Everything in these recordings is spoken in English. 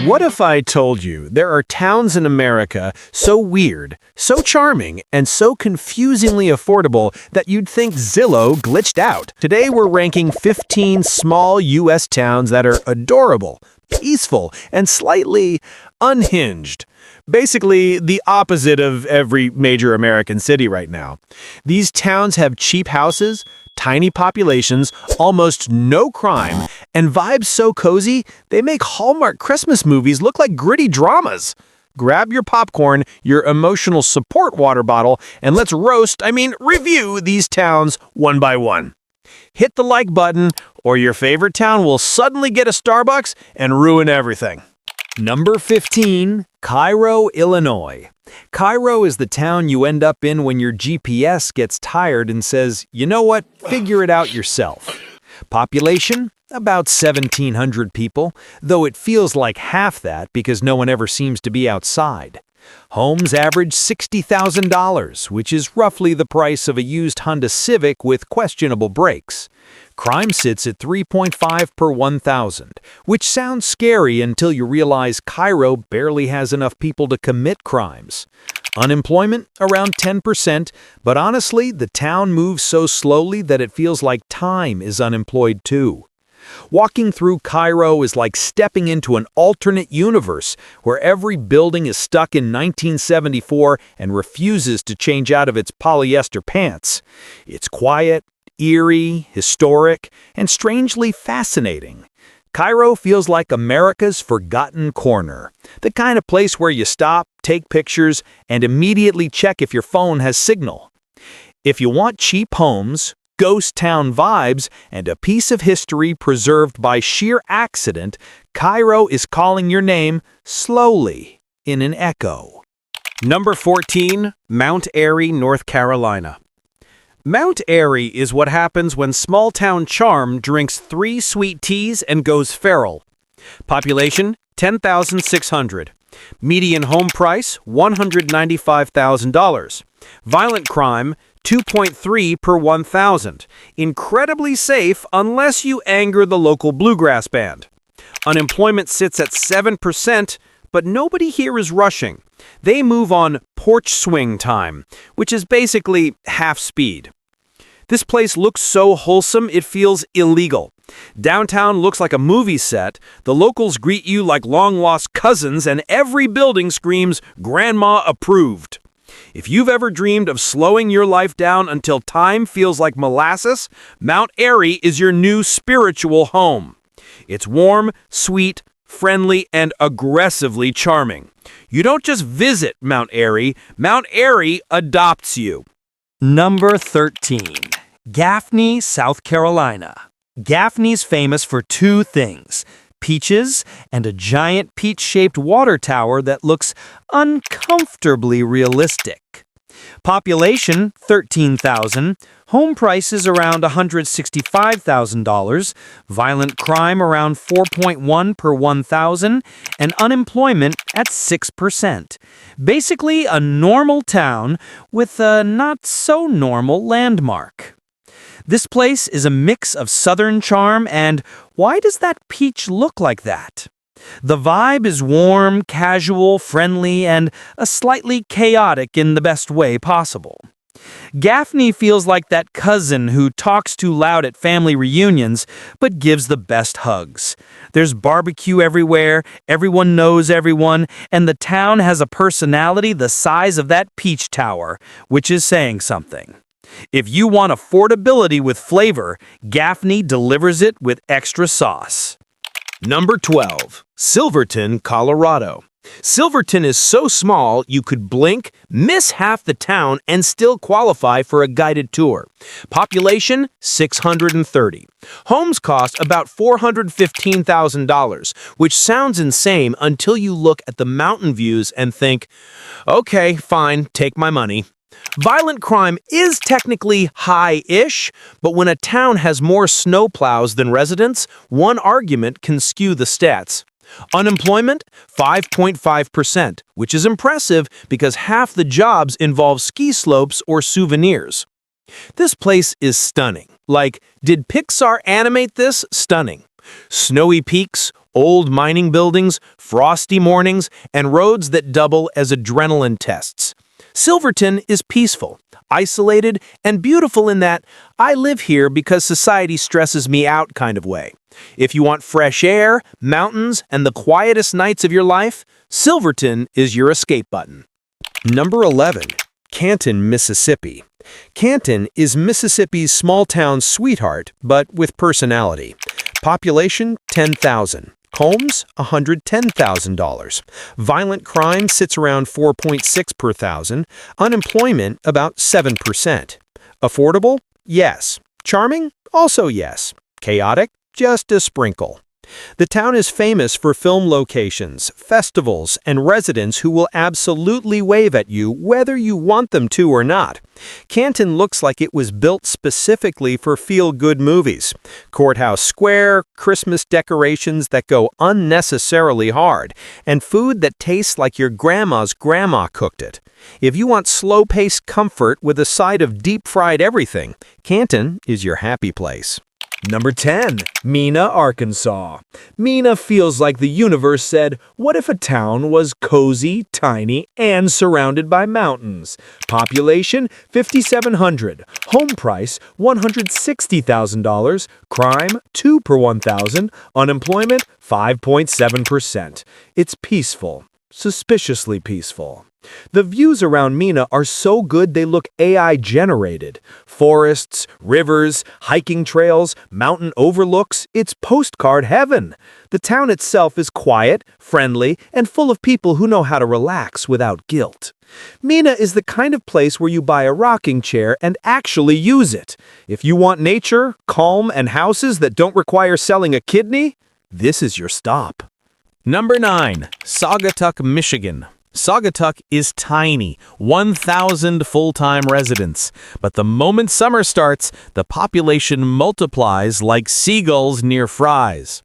What if I told you there are towns in America so weird, so charming, and so confusingly affordable that you'd think Zillow glitched out? Today we're ranking 15 small U.S. towns that are adorable, peaceful, and slightly unhinged. Basically, the opposite of every major American city right now. These towns have cheap houses, tiny populations, almost no crime, and vibes so cozy, they make Hallmark Christmas movies look like gritty dramas. Grab your popcorn, your emotional support water bottle, and let's review these towns one by one. Hit the like button, or your favorite town will suddenly get a Starbucks and ruin everything. Number 15, Cairo, Illinois. Cairo is the town you end up in when your GPS gets tired and says, you know what, figure it out yourself. Population? About 1,700 people, though it feels like half that because no one ever seems to be outside. Homes average $60,000, which is roughly the price of a used Honda Civic with questionable brakes. Crime sits at 3.5 per 1,000, which sounds scary until you realize Cairo barely has enough people to commit crimes. Unemployment, around 10%, but honestly, the town moves so slowly that it feels like time is unemployed too. Walking through Cairo is like stepping into an alternate universe where every building is stuck in 1974 and refuses to change out of its polyester pants. It's quiet, eerie, historic, and strangely fascinating. Cairo feels like America's forgotten corner, the kind of place where you stop, take pictures, and immediately check if your phone has signal. If you want cheap homes, ghost town vibes, and a piece of history preserved by sheer accident, Cairo is calling your name slowly in an echo. Number 14, Mount Airy, North Carolina. Mount Airy is what happens when small-town charm drinks 3 sweet teas and goes feral. Population, 10,600. Median home price, $195,000. Violent crime, 2.3 per 1,000. Incredibly safe unless you anger the local bluegrass band. Unemployment sits at 7%, but nobody here is rushing. They move on porch swing time, which is basically half speed. This place looks so wholesome it feels illegal. Downtown looks like a movie set, the locals greet you like long-lost cousins, and every building screams, "Grandma approved." If you've ever dreamed of slowing your life down until time feels like molasses, Mount Airy is your new spiritual home. It's warm, sweet, friendly, and aggressively charming. You don't just visit Mount Airy adopts you. Number 13, Gaffney, South Carolina. Gaffney's famous for 2 things: peaches and a giant peach-shaped water tower that looks uncomfortably realistic. Population, 13,000. Home prices around $165,000. Violent crime around 4.1 per 1,000. And unemployment at 6%. Basically a normal town with a not-so-normal landmark. This place is a mix of southern charm and why does that peach look like that? The vibe is warm, casual, friendly, and a slightly chaotic in the best way possible. Gaffney feels like that cousin who talks too loud at family reunions but gives the best hugs. There's barbecue everywhere, everyone knows everyone, and the town has a personality the size of that peach tower, which is saying something. If you want affordability with flavor, Gaffney delivers it with extra sauce. Number 12, Silverton, Colorado. Silverton is so small you could blink, miss half the town, and still qualify for a guided tour. Population, 630. Homes cost about $415,000, which sounds insane until you look at the mountain views and think, okay, fine, take my money. Violent crime is technically high-ish, but when a town has more snowplows than residents, one argument can skew the stats. Unemployment, 5.5%, which is impressive because half the jobs involve ski slopes or souvenirs. This place is stunning. Like, did Pixar animate this? Stunning. Snowy peaks, old mining buildings, frosty mornings, and roads that double as adrenaline tests. Silverton is peaceful, isolated, and beautiful in that I live here because society stresses me out kind of way. If you want fresh air, mountains, and the quietest nights of your life, Silverton is your escape button. Number 11. Canton, Mississippi. Canton is Mississippi's small-town sweetheart, but with personality. Population, 10,000. Homes, $110,000. Violent crime sits around 4.6 per thousand. Unemployment, about 7%. Affordable? Yes. Charming? Also yes. Chaotic? Just a sprinkle. The town is famous for film locations, festivals, and residents who will absolutely wave at you whether you want them to or not. Canton looks like it was built specifically for feel-good movies. Courthouse Square, Christmas decorations that go unnecessarily hard, and food that tastes like your grandma's grandma cooked it. If you want slow-paced comfort with a side of deep-fried everything, Canton is your happy place. Number 10. Mena, Arkansas. Mena feels like the universe said, what if a town was cozy, tiny, and surrounded by mountains? Population, 5,700. Home price, $160,000. Crime, 2 per 1,000. Unemployment, 5.7%. It's peaceful. Suspiciously peaceful. The views around Mena are so good they look AI-generated. Forests, rivers, hiking trails, mountain overlooks, it's postcard heaven. The town itself is quiet, friendly, and full of people who know how to relax without guilt. Mena is the kind of place where you buy a rocking chair and actually use it. If you want nature, calm, and houses that don't require selling a kidney, this is your stop. Number 9. Saugatuck, Michigan. Saugatuck is tiny, 1,000 full-time residents. But the moment summer starts, the population multiplies like seagulls near fries.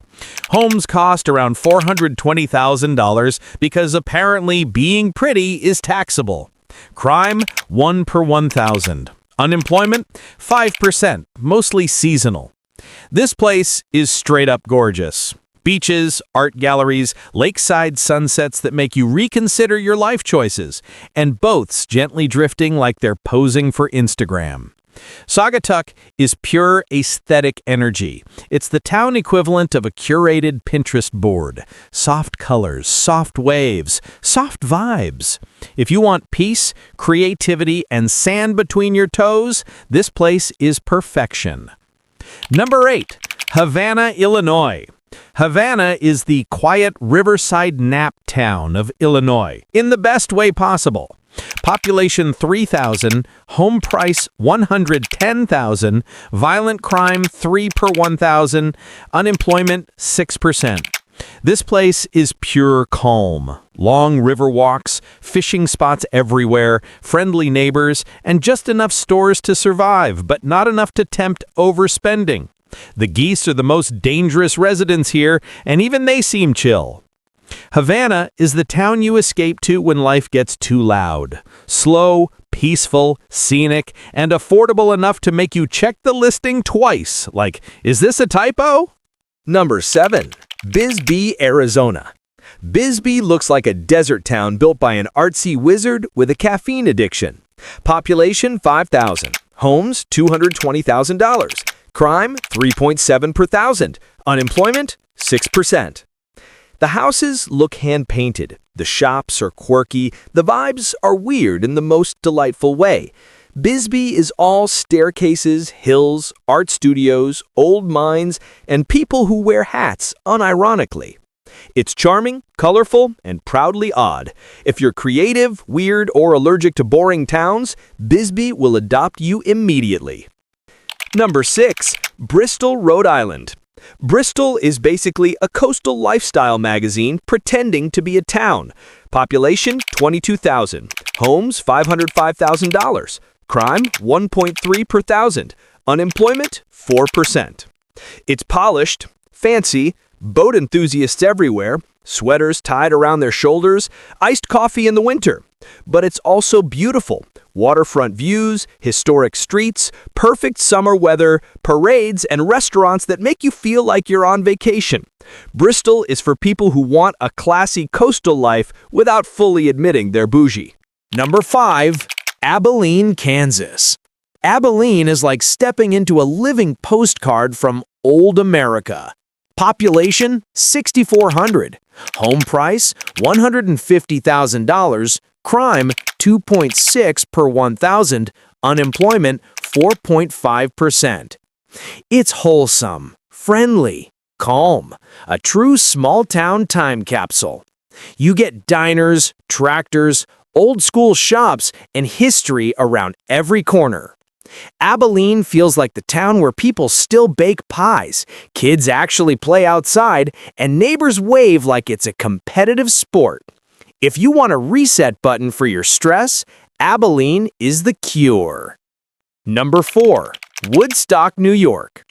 Homes cost around $420,000 because apparently being pretty is taxable. Crime, 1 per 1,000. Unemployment, 5%, mostly seasonal. This place is straight up gorgeous. Beaches, art galleries, lakeside sunsets that make you reconsider your life choices, and boats gently drifting like they're posing for Instagram. Saugatuck is pure aesthetic energy. It's the town equivalent of a curated Pinterest board. Soft colors, soft waves, soft vibes. If you want peace, creativity, and sand between your toes, this place is perfection. Number 8. Havana, Illinois. Havana is the quiet riverside nap town of Illinois, in the best way possible. Population 3,000, home price $110,000, violent crime 3 per 1,000, unemployment 6%. This place is pure calm. Long river walks, fishing spots everywhere, friendly neighbors, and just enough stores to survive, but not enough to tempt overspending. The geese are the most dangerous residents here, and even they seem chill. Havana is the town you escape to when life gets too loud. Slow, peaceful, scenic, and affordable enough to make you check the listing twice, like, is this a typo? Number 7. Bisbee, Arizona. Bisbee looks like a desert town built by an artsy wizard with a caffeine addiction. Population 5,000. Homes $220,000. Crime, 3.7 per thousand. Unemployment, 6%. The houses look hand-painted. The shops are quirky. The vibes are weird in the most delightful way. Bisbee is all staircases, hills, art studios, old mines, and people who wear hats unironically. It's charming, colorful, and proudly odd. If you're creative, weird, or allergic to boring towns, Bisbee will adopt you immediately. Number 6. Bristol, Rhode Island. Bristol is basically a coastal lifestyle magazine pretending to be a town. Population, 22,000. Homes, $505,000. Crime, 1.3 per thousand. Unemployment, 4%. It's polished, fancy, boat enthusiasts everywhere, sweaters tied around their shoulders, iced coffee in the winter. But it's also beautiful. Waterfront views, historic streets, perfect summer weather, parades, and restaurants that make you feel like you're on vacation. Bristol is for people who want a classy coastal life without fully admitting they're bougie. Number 5. Abilene, Kansas. Abilene is like stepping into a living postcard from old America. Population, 6,400. Home price, $150,000. Crime, 2.6 per 1,000. Unemployment, 4.5%. It's wholesome, friendly, calm, a true small-town time capsule. You get diners, tractors, old-school shops, and history around every corner. Abilene feels like the town where people still bake pies, kids actually play outside, and neighbors wave like it's a competitive sport. If you want a reset button for your stress, Abilene is the cure. Number 4. Woodstock, New York.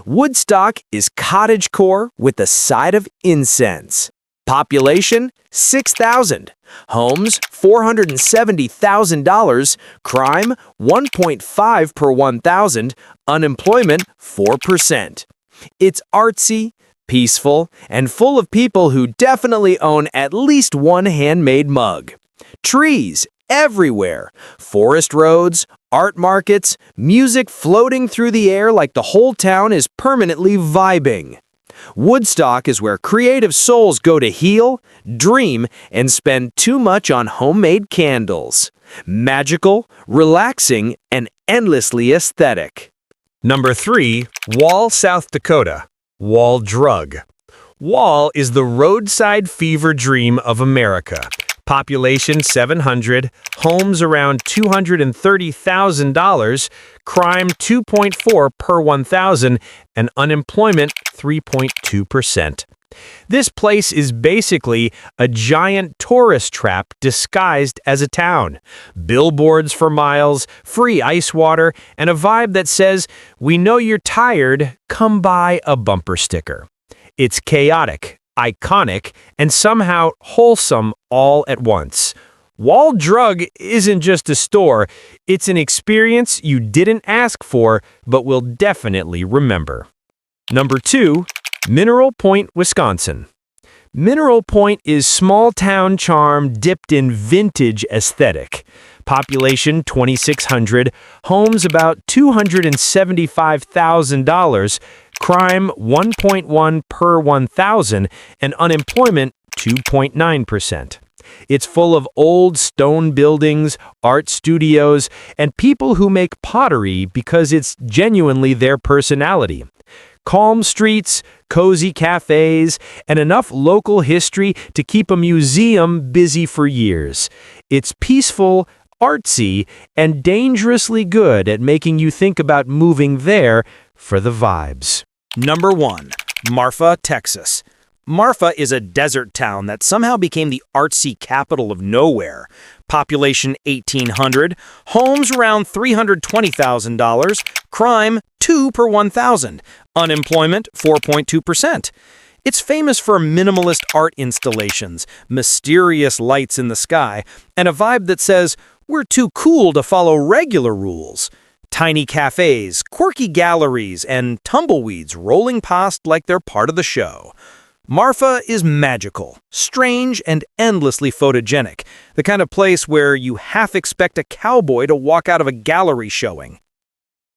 Woodstock is cottagecore with a side of incense. Population, 6,000. Homes, $470,000. Crime, 1.5 per 1,000. Unemployment, 4%. It's artsy, peaceful, and full of people who definitely own at least one handmade mug. Trees everywhere. Forest roads, art markets, music floating through the air like the whole town is permanently vibing. Woodstock is where creative souls go to heal, dream, and spend too much on homemade candles. Magical, relaxing, and endlessly aesthetic. Number 3. Wall, South Dakota. Wall drug. Wall is the roadside fever dream of America. Population 700, homes around $230,000, crime 2.4 per 1,000, and unemployment 3.2%. This place is basically a giant tourist trap disguised as a town. Billboards for miles, free ice water, and a vibe that says, "We know you're tired, come buy a bumper sticker." It's chaotic, iconic, and somehow wholesome all at once. Wall Drug isn't just a store, it's an experience you didn't ask for but will definitely remember. Number 2. Mineral Point, Wisconsin. Mineral Point is small-town charm dipped in vintage aesthetic. Population 2,600, homes about $275,000, crime 1.1 per 1,000, and unemployment 2.9%. It's full of old stone buildings, art studios, and people who make pottery because it's genuinely their personality. Calm streets, cozy cafes, and enough local history to keep a museum busy for years. It's peaceful, artsy, and dangerously good at making you think about moving there for the vibes. Number 1. Marfa, Texas. Marfa is a desert town that somehow became the artsy capital of nowhere. Population 1,800, homes around $320,000, crime 2 per 1,000, unemployment 4.2%. It's famous for minimalist art installations, mysterious lights in the sky, and a vibe that says, we're too cool to follow regular rules. Tiny cafes, quirky galleries, and tumbleweeds rolling past like they're part of the show. Marfa is magical, strange, and endlessly photogenic, the kind of place where you half expect a cowboy to walk out of a gallery showing.